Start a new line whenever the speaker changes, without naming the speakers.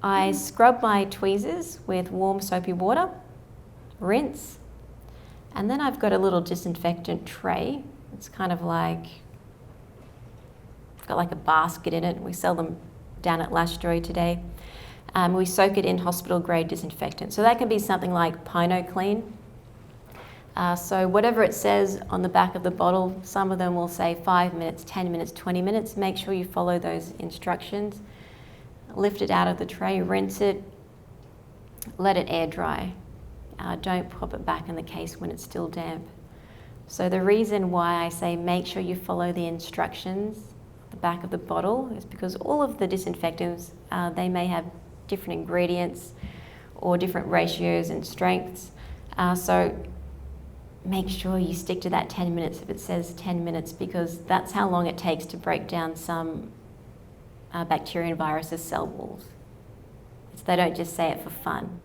I scrub my tweezers with warm soapy water, rinse, and then I've got a little disinfectant tray. It's kind of like, it's got like a basket in it. We sell them down at LashJoy today. We soak it in hospital grade disinfectant. So that can be something like Pino Clean. So whatever it says on the back of the bottle, some of them will say 5 minutes, 10 minutes, 20 minutes. Make sure you follow those instructions. Lift it out of the tray, rinse it, let it air dry. Don't pop it back in the case when it's still damp. So the reason why I say make sure you follow the instructions at the back of the bottle is because all of the disinfectants, they may have different ingredients or different ratios and strengths. So make sure you stick to that 10 minutes if it says 10 minutes, because that's how long it takes to break down some bacteria and viruses' cell walls. They don't just say it for fun.